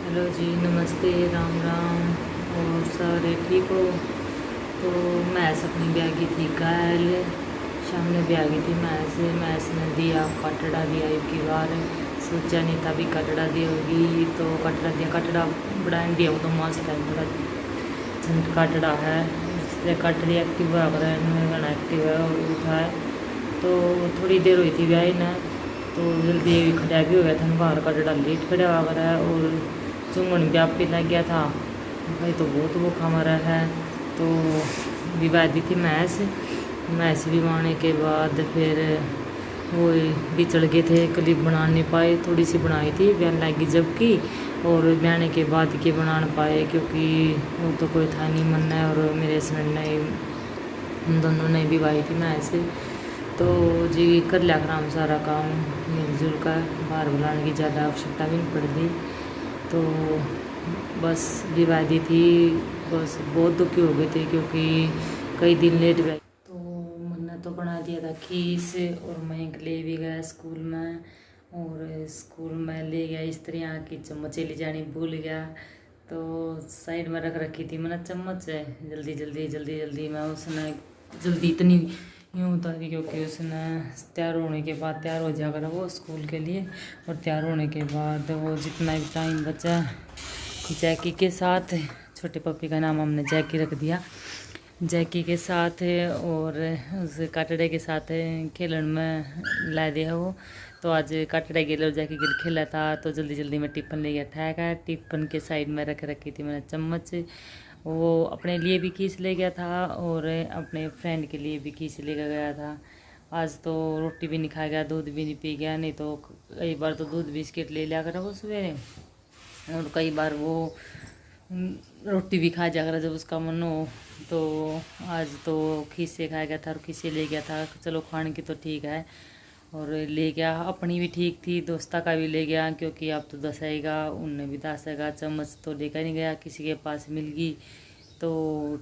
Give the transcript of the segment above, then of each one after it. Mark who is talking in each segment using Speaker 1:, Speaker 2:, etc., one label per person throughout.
Speaker 1: Hello जी, नमस्ते, राम राम। और सारे ठीक हो? तो मैस अपनी ब्याह की थी कल शाम ने ब्याह की थी मैस ने दिया कटड़ा दिया एक की बार। सोचा नहीं था भी कटड़ा दी होगी, तो कटड़ा दिया। कटड़ा बड़ा दिया, वो तो मस्त है, बड़ा झंड कटड़ा है। इसलिए कटड़ी एक्टिव है, एक्टिव है और उठा है। तो थोड़ी देर हुई थी ब्याह ना, तो जल्दी खड़ा भी हो गया था, बाहर कटड़ा लेट खड़ा हुआ है। और चुंगन भी आप पे लग गया था भाई, तो बहुत वो खा रहा है। तो विवाह दी थी मैस विवाहने के बाद फिर वो बिछड़ गए थे, क्लिप बना नहीं पाए। थोड़ी सी बनाई थी बयान लागी जबकि, और बयाने के बाद के बना नहीं पाए क्योंकि वो तो कोई था नहीं मन है। और मेरे हस्बैंड ने, हम दोनों ने विवाही थी मैस। तो जी कर लिया कराम सारा काम मिलजुल कर, बाहर बुलाने की ज़्यादा आवश्यकता भी नहीं पड़ती। तो बस विवाह दी थी, बस बहुत दुखी हो गए थे क्योंकि कई दिन लेट गए। तो मैंने तो बना दिया था खीस, और मैं ले भी गया स्कूल में। और स्कूल में ले गया स्त्रियाँ की चम्मच ले जानी भूल गया, तो साइड में रख रखी थी मैंने चम्मच है। जल्दी मैं उसने जल्दी इतनी यूँ उतारी क्योंकि उसने तैयार होने के बाद तैयार हो जाएगा वो स्कूल के लिए। और तैयार होने के बाद वो जितना भी टाइम बचा जैकी के साथ, छोटे पप्पी का नाम हमने जैकी रख दिया, जैकी के साथ और उस कटड़े के साथ खेलन में ला दिया वो। तो आज कटड़े के लिए जैकी के खेला था, तो जल्दी में टिफ़न ले गया ठहका है। टिफ़न के साइड में रख रखी थी मैंने चम्मच। वो अपने लिए भी खींच ले गया था और अपने फ्रेंड के लिए भी खींच ले गया था। आज तो रोटी भी नहीं खा गया, दूध भी नहीं पी गया, नहीं तो कई बार तो दूध बिस्किट ले लिया करा वो सवेरे, और कई बार वो रोटी भी खा जा करा जब उसका मन हो। तो आज तो खीसे खा गया था और खीसे ले गया था, चलो खाने की तो ठीक है। और ले गया, अपनी भी ठीक थी, दोस्ता का भी ले गया क्योंकि अब तो दसाएगा, उनने भी दसाएगा। चम्मच तो लेकर नहीं गया, किसी के पास मिल गई तो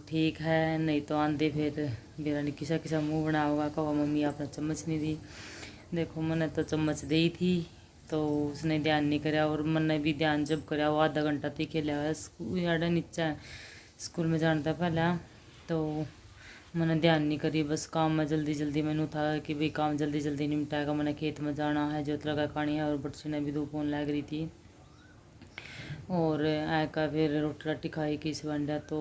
Speaker 1: ठीक है, नहीं तो आंधे फिर मेरा नहीं किसा मुँह बना होगा, कहो मम्मी आपने चम्मच नहीं दी। देखो मैंने तो चम्मच दी थी, तो उसने ध्यान नहीं कराया। और मैंने भी ध्यान जब कराया वो आधा घंटा तक खेला है स्कूल याडा नीचा स्कूल में जाना था पहले। तो मैंने ध्यान नहीं करी, बस काम में जल्दी मैंने था कि भाई काम जल्दी निपटाएगा, मैंने खेत में जाना है, जोत लगा खानी है। और बच्चे ने भी धूप होने लग रही थी, और आकर फिर रोटी राटी खाई किस बंडा। तो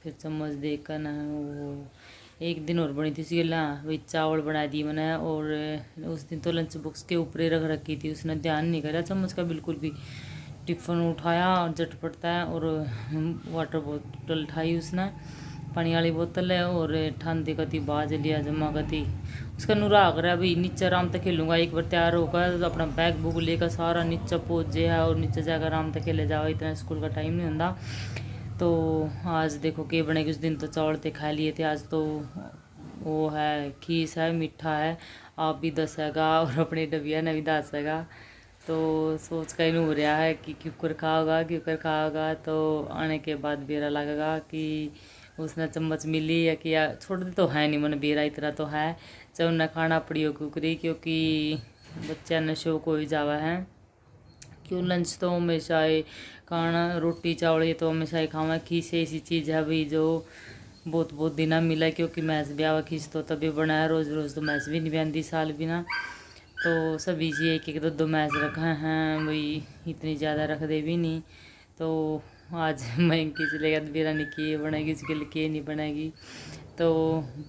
Speaker 1: फिर चम्मच देख कर ना वो एक दिन और बनी थी सीला, वही चावल बना दी मैंने। और उस दिन तो लंच बॉक्स के ऊपर ही रख रखी थी, उसने ध्यान नहीं करा चम्मच का बिल्कुल भी। टिफ़िन उठाया झटपटता है, और वाटर बोतल उठाई उसने, पानी वाली बोतल है, और ठंडी कती बाज लिया जमा कती उसका नूरा कर भाई नीचे आराम तक खेलूँगा। एक बार तैयार होकर अपना बैग बुग लेकर सारा नीचे पहुँच जाए और नीचे जाकर आराम तक खेले जाओ, इतना स्कूल का टाइम नहीं होता। तो आज देखो के बनेगी, उस दिन तो चावल ते खा लिए थे, आज तो वो है खीस है, मीठा है। आप भी दसेगा और अपने डबिया ने भी दसेगा। तो सोच का ही नहीं हो रहा है कि क्यों खाओगा। तो आने के बाद बेरा लगेगा कि उसने चम्मच मिली या कि छोड़ दे, तो है नहीं मन बेरा इतना तो है, चाहे उन्हें खाना पड़ी हो कुकरी क्योंकि बच्चा ने शौक हो जावा है। क्यों लंच तो हमेशा ही खाना रोटी चावल ये तो हमेशा ही खावा। खीस ऐसी चीज़ है भाई जो बहुत दिन मिला, क्योंकि मैस ब्याह खींच तो तभी बनाया, रोज़ तो मैस भी नहीं बहती साल बिना। तो सभी जी एक दो मैस रखा हैं भाई, इतनी ज़्यादा रख दे भी नहीं। तो आज मैं खींच लेगा तो मेरा नहीं बनेगी, उसके लिए नहीं बनेगी। तो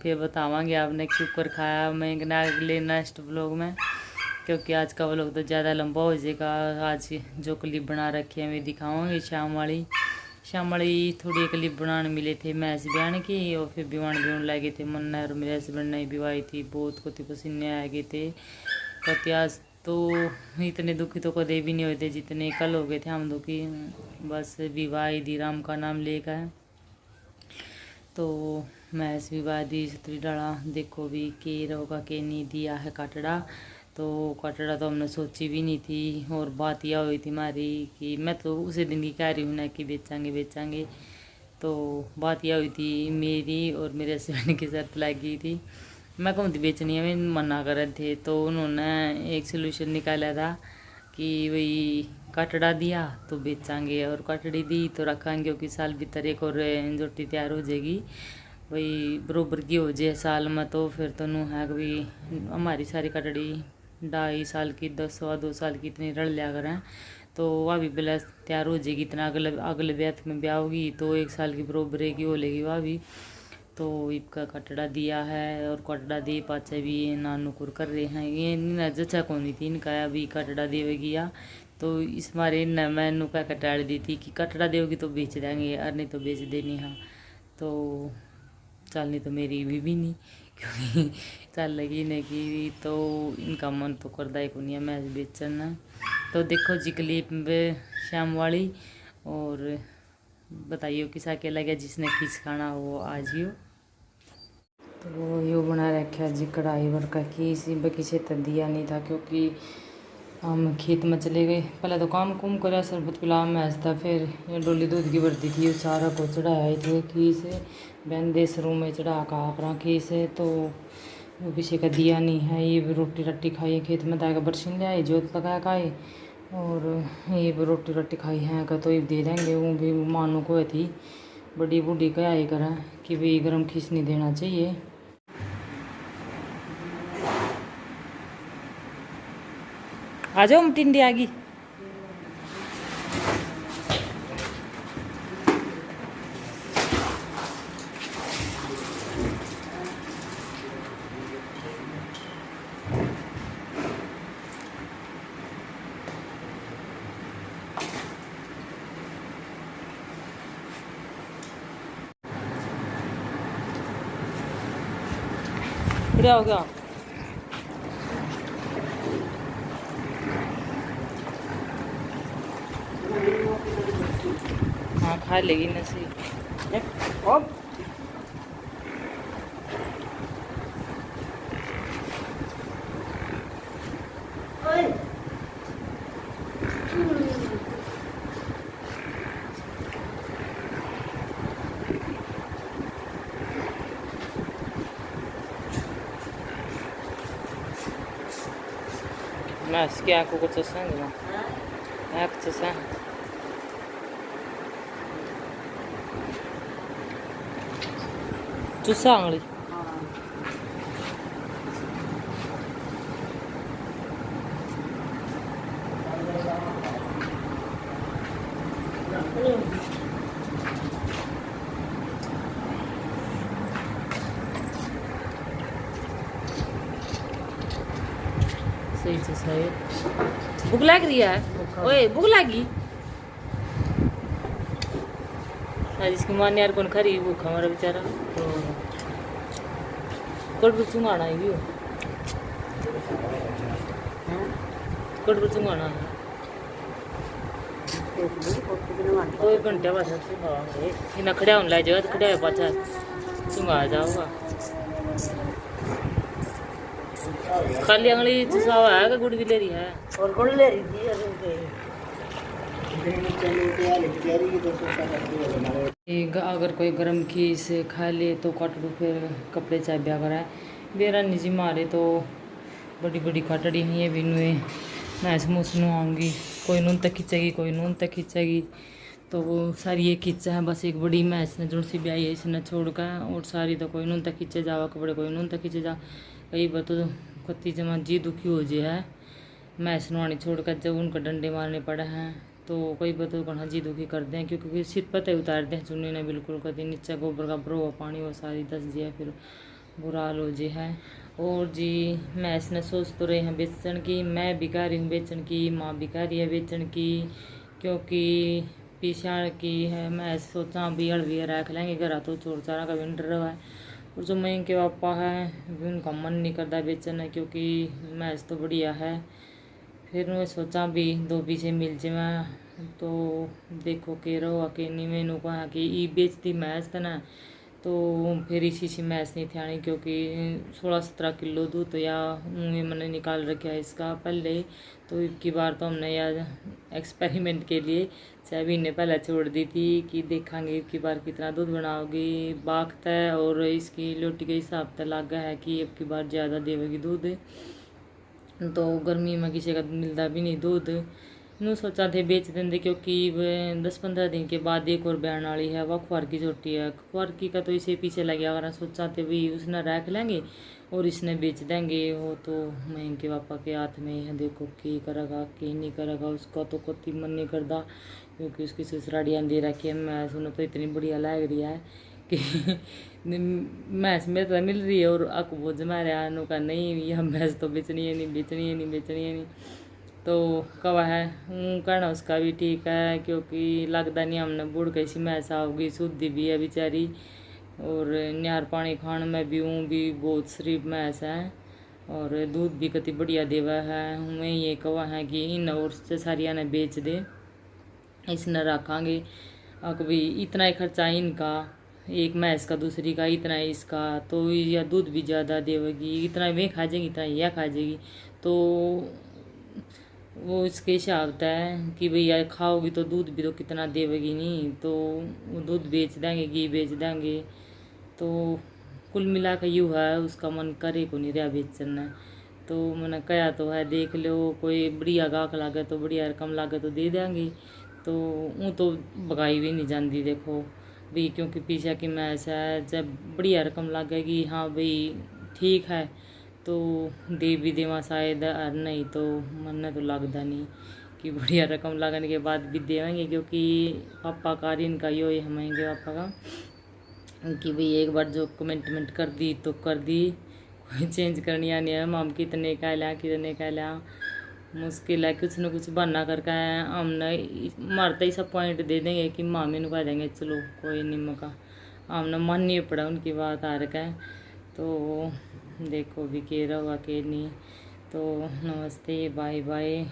Speaker 1: फिर बतावांगे आपने क्यों खाया मैं अगले नेक्स्ट ब्लॉग में, क्योंकि आज का व्लॉग तो ज़्यादा लंबा हो जाएगा। आज जो क्लिप बना रखी है मैं दिखाऊंगी शाम वाली थोड़ी क्लिप बनाने मिले थे मैस बयान की, और फिर बिवान लगे थे मन्ना और मेरे हस्बैंड ने बिवाई थी, बहुत कोती पसीने आ गए थे। कति आज तो इतने दुखी तो कदे भी नहीं हुए थे जितने कल हो गए थे हम दुखी, बस विवाह दी राम का नाम लेकर। तो मैस विवाह दी छतरी डाला, देखो भी के होगा के नहीं दिया है कटड़ा। तो कटड़ा तो हमने सोची भी नहीं थी, और बात यह हुई थी हमारी कि मैं तो उसी दिन की कह रही हूँ ना कि बेचांगे। तो बात यह हुई थी मेरी और मेरे हस्बैंड की शर्त लगी थी, मैं कहूँ थी बेचनी है, मैं मना कर रहे थे। तो उन्होंने एक सोल्यूशन निकाला था कि भाई कटड़ा दिया तो बेचांगे, और कटड़ी दी तो रखेंगे क्योंकि साल भीतर एक और जोटी तैयार हो जाएगी, वही बरोबर की हो जाए साल में। तो फिर तो नू है कि हमारी सारी कटड़ी 2.5 साल की 2.5 साल की इतनी रड़ लिया करें, तो वह भी पहले तैयार हो जाएगी। इतना अगले अगले ब्याह में ब्याह होगी तो 1 साल की बरोबर की हो लेगी वह भी। तो इनका कटड़ा दिया है, और कटड़ा दिए पाचे भी ये नानुकुर कर रहे हैं, ये न जचा को नहीं थी इनका अभी कटड़ा देवेगी या, तो इस मारे न मैं नुका कटाड़ दी थी कि कटड़ा देगी तो बेच देंगे, और नहीं तो बेच देनी। हाँ तो चलनी तो मेरी भी नहीं क्योंकि चल लगी नहीं की, तो इनका मन तो करता है को नहीं है मैं बेचना। तो देखो जी क्लिप शाम वाली, और बताइए किसा के लगे, जिसने खींच खाना हो वो आ जियो। तो यो बना रखा जी कढ़ाई वर्का की, इसी बाकी से तो दिया नहीं था क्योंकि हम खेत में चले गए। पहले तो काम कुम करा, शरबत पिला में था, फिर ये डोली दूध की भरती थी, सारा को चढ़ाए थे खी से बहन देश रूम में चढ़ा का आकरा खी से। तो वो किसी का दिया नहीं है, ये रोटी रट्टी खाई खेत में दागा बरसिन ले आई जोत लगा खाए, और ये रोटी रट्टी खाई है का तो ये दे देंगे। वो भी मानो को थी बड़ी बूढ़ी क्या ही करा कि भाई गर्म खींच नहीं देना चाहिए। आ जाओ टिंडी आ गई। क्या हो गया? हाँ खा लेगी ना सी। मैं इसकी आंखों को चसा ना आँख चसा चुसा आंगली सही चुसा है। भूख लग रही है? ओए भूख लगी? जिसकी माँ ने यार कौन खरी भूखा हमारा बेचारा कट चुंगाना है भी कट चुंगाना है कोई घंटे बाद चुंगाएंगे इन्हें खड़ा होने लग जाएगा तो खड़ा पाचा चुंगा जाओगा। खाली अंगली चुसावा है कि गुड़ भी ले रही है? और गुड़ ले रही थी अगर कोई गर्म खीस खा ले तो काट दो, फिर कपड़े चाय ब्याह कराए बेरा निजी मारे तो बड़ी बड़ी काटड़ी हैं ये भी नुए मैं समूस आऊँगी, कोई नून तक खींचेगी कोई नून तक खींचेगी, तो वो सारी ये खींचा है बस एक बड़ी मैच ने जुड़ सी ब्याई है इसने छोड़ कर, और सारी तो कोई नून तक खींचे जावा कपड़े कोई नून तक खींचे जा। कई बार तो कत्ती जमा जी दुखी हो जाए है मैच नवानी छोड़ कर, जब उनका डंडे मारने पड़े हैं तो कई बार तो घना जी दुखी करते हैं क्योंकि सिर पते उतार दें चुन्नी ने बिल्कुल कभी नीचे गोबर का भरो पानी वो सारी दस दिया फिर बुरा हाल हो जाए है। और जी मैं इसने सोच तो रहे हैं बेचन की, मैं बिका रही हूँ बेचन की, माँ बिका रही है बेचन की क्योंकि पीछा की है। मैं सोचा भी अड़वी रख लेंगे घर तो चोर चारा का विंटर रहा है, और जो मैं के पापा है उनका मन नहीं करता बेचना क्योंकि मैच तो बढ़िया है। फिर मैं सोचा भी दो पीछे मिल जाए तो देखो के रहो के नहीं मैंने कहा कि ई बेचती मैच था ना, तो फिर इसी सी मैच नहीं थी आनी क्योंकि 16-17 किलो दूध तो या मुँह मैंने निकाल रखा है इसका पहले, तो इतनी बार तो हमने यार एक्सपेरिमेंट के लिए 6 महीने पहले छोड़ दी थी कि देखेंगे इतनी बार कितना दूध बनाओगी बागत है, और इसकी लोटी के हिसाब से लगा है कि अब की बार ज़्यादा देवेगी दूध, तो गर्मी में किसी का मिलता भी नहीं दूध नू सोचा थे बेच देंगे, क्योंकि 10-15 दिन के बाद एक और ब्यान वाली है, वह खुआर की छोटी है। खुआर की का तो इसे पीछे लग गया, अगर सोचा थे भी उसने रख लेंगे और इसने बेच देंगे। वो तो महंगे पापा के हाथ में है, देखो की करेगा की नहीं करेगा, उसका तो कोई मन नहीं करता, क्योंकि उसकी ससुरालियाँ दे रखी है। मैं सुनो तो इतनी बढ़िया लग रही है कि भैंस में तो मिल रही है और अक बोझ मारे आनू का नहीं, यह भैंस तो बेचनी है नहीं, बेचनी है नहीं, बेचनी है नहीं। तो कवा है कहना उसका भी ठीक है, क्योंकि लगता नहीं हमने बुढ़ कैसी भैंस आओगी, शुद्धि भी है बेचारी, और निहार पानी खाने में भी हूँ भी बहुत शरीफ भैंस है, और दूध भी कति बढ़िया देवा है। हमें ये कवा है कि इन और से सारिया ने बेच दे, इसने रखांगे। अब भी इतना ही खर्चा इनका, एक भैंस का दूसरी का इतना ही इसका, तो या दूध भी ज़्यादा देगी, इतना वे खा जाएगी इतना यह खा जाएगी, तो वो इसके हिसाब है कि भैया खाओगी तो दूध भी तो कितना देवेगी नहीं, तो वो दूध बेच देंगे, घी बेच देंगे। तो कुल मिला कर यूँ है, उसका मन करे को नहीं रहा बेचना। तो मैंने कहा तो है देख लो, कोई बढ़िया गाहक लागे तो बढ़िया रकम लागे तो दे देंगे। तो वो तो भगाई भी नहीं जाती देखो भी, क्योंकि पीछे की मैच है, जब बढ़िया रकम लगेगी हाँ भाई ठीक है तो दे भी देवा शायद, और नहीं तो मन तो लगता नहीं कि बढ़िया रकम लगने के बाद भी देवेंगे, क्योंकि पापा का ऋण का यो है महंगे पापा का, कि भाई एक बार जो कमिटमेंट कर दी तो कर दी, कोई चेंज करनी नहीं है। हम कितने का लिया मुश्किल है, कुछ न कुछ बहाना करके हमने मारते ही सब पॉइंट दे देंगे कि मामी ने कह देंगे चलो कोई नहीं मौका, हमने मन नहीं पड़ा उनकी बात हार के। तो देखो भी के रहा के नहीं। तो नमस्ते बाय बाय,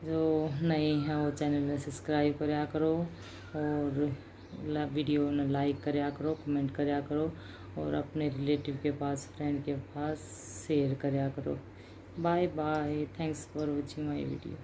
Speaker 1: जो नए हैं वो चैनल में सब्सक्राइब कराया करो, और वीडियो ने लाइक कराया करो, कमेंट कराया करो, और अपने रिलेटिव के पास फ्रेंड के पास शेयर कराया करो। Bye bye, thanks for watching my video.